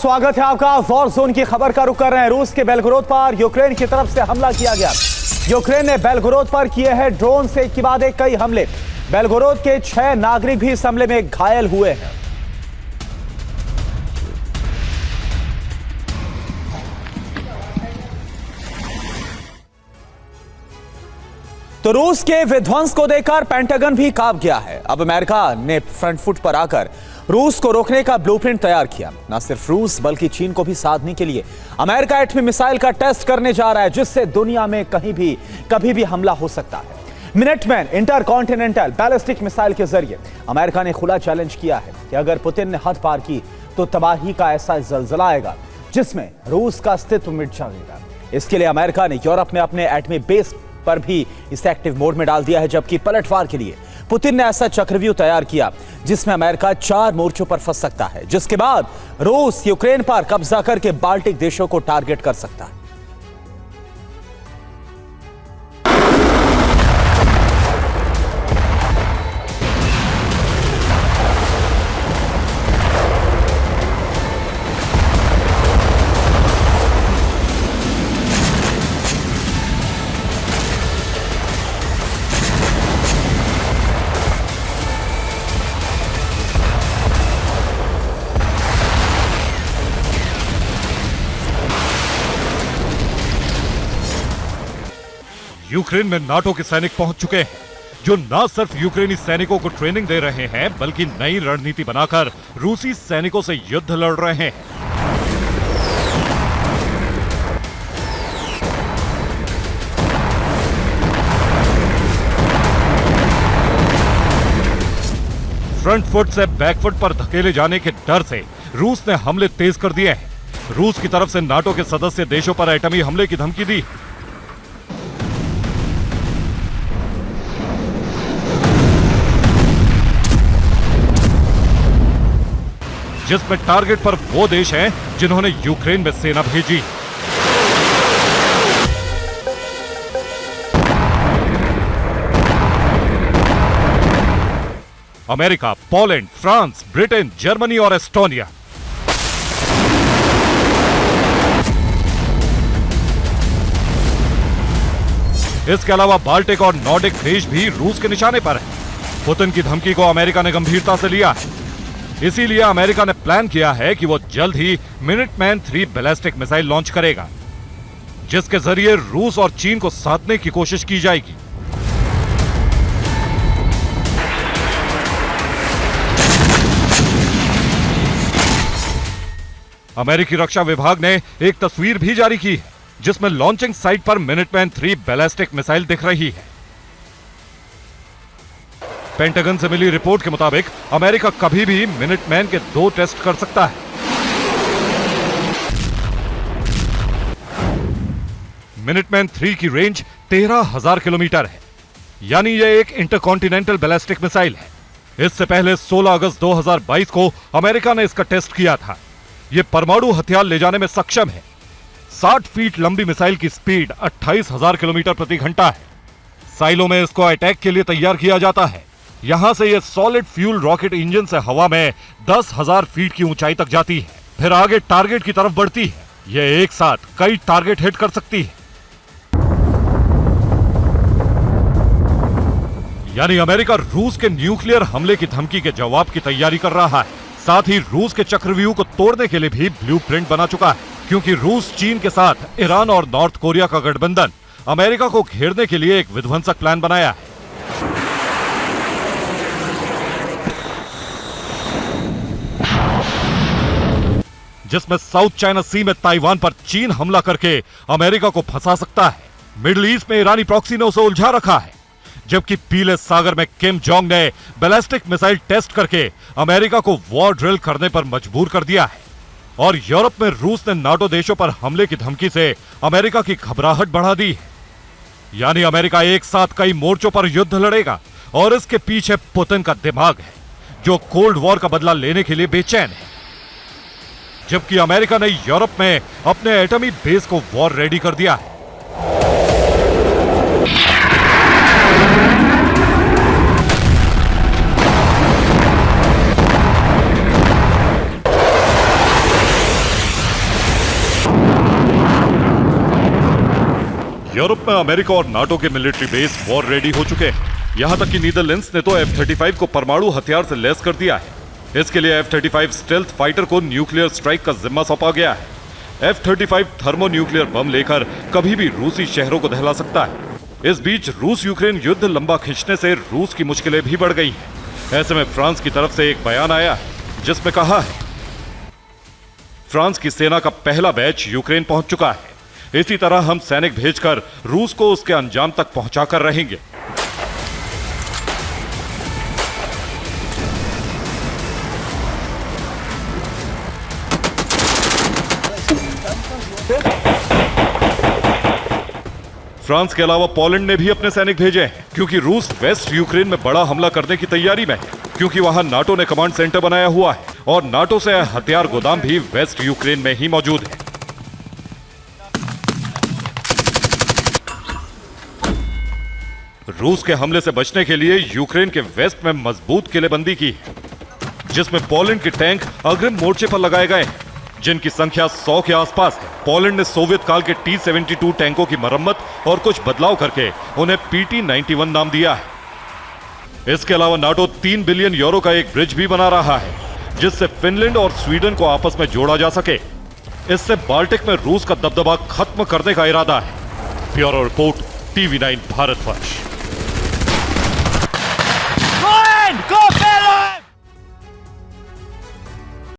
स्वागत है आपका। वॉर जोन की खबर का रुख कर रहे हैं। रूस के बेलगोरोद पर यूक्रेन की तरफ से हमला किया गया। यूक्रेन ने बेलगोरोद पर किए हैं ड्रोन से के बाद कई हमले। बेलगोरोद के 6 नागरिक भी इस हमले में घायल हुए हैं। तो रूस के विध्वंस को देखकर पेंटागन भी कांप गया है। अब अमेरिका ने फ्रंट फुट पर आकर रूस को रोकने का ब्लूप्रिंट तैयार किया। न सिर्फ रूस बल्कि चीन को भी साधने के लिए अमेरिका एटमी मिसाइल का टेस्ट करने जा रहा है, जिससे दुनिया में कहीं भी कभी भी हमला हो सकता है। मिनटमैन इंटरकॉन्टिनेंटल बैलिस्टिक मिसाइल के जरिए अमेरिका ने खुला चैलेंज किया है कि अगर पुतिन ने हद पार की तो तबाही का ऐसा जलजला आएगा जिसमें रूस का अस्तित्व मिट जाएगा। इसके लिए अमेरिका ने यूरोप में अपने एटमी बेस पर भी इसे एक्टिव मोड में डाल दिया है, जबकि पलटवार के लिए पुतिन ने ऐसा चक्रव्यूह तैयार किया जिसमें अमेरिका 4 मोर्चों पर फंस सकता है, जिसके बाद रूस यूक्रेन पर कब्जा करके बाल्टिक देशों को टारगेट कर सकता है। यूक्रेन में नाटो के सैनिक पहुंच चुके हैं, जो न सिर्फ यूक्रेनी सैनिकों को ट्रेनिंग दे रहे हैं बल्कि नई रणनीति बनाकर रूसी सैनिकों से युद्ध लड़ रहे हैं। फ्रंट फुट से बैक फुट पर धकेले जाने के डर से रूस ने हमले तेज कर दिए हैं। रूस की तरफ से नाटो के सदस्य देशों पर एटमी हमले की धमकी दी। जिसमें टारगेट पर वो देश हैं जिन्होंने यूक्रेन में सेना भेजी। America, Poland, France, Britain, Germany और एस्टोनिया। इसके अलावा बाल्टिक और नॉर्डिक देश भी रूस के निशाने पर हैं। पुतिन की धमकी को अमेरिका ने गंभीरता से लिया है। इसीलिए अमेरिका ने प्लान किया है कि वो जल्द ही मिनटमैन 3 बैलिस्टिक मिसाइल लॉन्च करेगा, जिसके जरिए रूस और चीन को साधने की कोशिश की जाएगी। अमेरिकी रक्षा विभाग ने एक तस्वीर भी जारी की है, जिसमें लॉन्चिंग साइट पर मिनटमैन 3 बैलिस्टिक मिसाइल दिख रही है। पेंटागन से मिली रिपोर्ट के मुताबिक अमेरिका कभी भी मिनटमैन के 2 टेस्ट कर सकता है। मिनटमैन 3 की रेंज 13,000 किलोमीटर है, यानी यह एक इंटरकॉन्टिनेंटल बैलिस्टिक मिसाइल है। इससे पहले 16 अगस्त 2022 को अमेरिका ने इसका टेस्ट किया था। यह परमाणु हथियार ले जाने में सक्षम है। 60 फीट लंबी मिसाइल की स्पीड 28,000 किलोमीटर प्रति घंटा है। साइलो में इसको अटैक के लिए तैयार किया जाता है। यहां से यह सॉलिड फ्यूल रॉकेट इंजन से हवा में 10,000 फीट की ऊंचाई तक जाती है, फिर आगे टारगेट की तरफ बढ़ती है। यह एक साथ कई टारगेट हिट कर सकती है। यानी अमेरिका रूस के न्यूक्लियर हमले की धमकी के जवाब की तैयारी कर रहा है। साथ ही रूस के चक्रव्यूह को तोड़ने के लिए भी ब्लूप्रिंट बना चुका है, क्योंकि रूस चीन के साथ ईरान और नॉर्थ कोरिया का गठबंधन अमेरिका को घेरने के लिए एक विध्वंसक प्लान बनाया है। जिसमें साउथ चाइना सी में ताइवान पर चीन हमला करके अमेरिका को फंसा सकता है। मिडिल ईस्ट में ईरानी प्रॉक्सी ने उसे उलझा रखा है, जबकि पीले सागर में किम जोंग ने बैलिस्टिक मिसाइल टेस्ट करके अमेरिका को वॉर ड्रिल करने पर मजबूर कर दिया है। और यूरोप में रूस ने नाटो देशों पर हमले की धमकी से अमेरिका की घबराहट बढ़ा दी है। यानी अमेरिका एक साथ कई मोर्चों पर युद्ध लड़ेगा, और इसके पीछे पुतिन का दिमाग है, जो कोल्ड वॉर का बदला लेने के लिए बेचैन है। जबकि अमेरिका ने यूरोप में अपने एटमी बेस को वॉर रेडी कर दिया है। यूरोप में अमेरिका और नाटो के मिलिट्री बेस वॉर रेडी हो चुके हैं। यहां तक कि नीदरलैंड्स ने तो F-35 को परमाणु हथियार से लैस कर दिया है। इसके लिए F-35 स्टेल्थ फाइटर को न्यूक्लियर स्ट्राइक का जिम्मा सौंपा गया है। F-35 थर्मो न्यूक्लियर बम लेकर कभी भी रूसी शहरों को दहला सकता है। इस बीच रूस यूक्रेन युद्ध लंबा खींचने से रूस की मुश्किलें भी बढ़ गई हैं। ऐसे में फ्रांस की तरफ से एक बयान आया है जिसमें कहा है फ्रांस की सेना का पहला बैच यूक्रेन पहुंच चुका है। इसी तरह हम सैनिक भेजकर रूस को उसके अंजाम तक पहुंचाकर रहेंगे। फ्रांस के अलावा पोलैंड ने भी अपने सैनिक भेजे हैं क्योंकि रूस वेस्ट यूक्रेन में बड़ा हमला करने की तैयारी में है, क्योंकि वहां नाटो ने कमांड सेंटर बनाया हुआ है और नाटो से हथियार गोदाम भी वेस्ट यूक्रेन में ही मौजूद है। रूस के हमले से बचने के लिए यूक्रेन के वेस्ट में मजबूत किलेबंदी की है, जिसमें पोलैंड के टैंक अग्रिम मोर्चे पर लगाए गए हैं, जिनकी संख्या 100 के आसपास है। पोलैंड ने सोवियत काल के T-72 टैंकों की मरम्मत और कुछ बदलाव करके उन्हें PT-91 नाम दिया है। इसके अलावा नाटो 3 बिलियन यूरो का एक ब्रिज भी बना रहा है, जिससे फिनलैंड और स्वीडन को आपस में जोड़ा जा सके। इससे बाल्टिक में रूस का दबदबा खत्म करने का इरादा है। Bureau report, TV9 Bharatvarsh.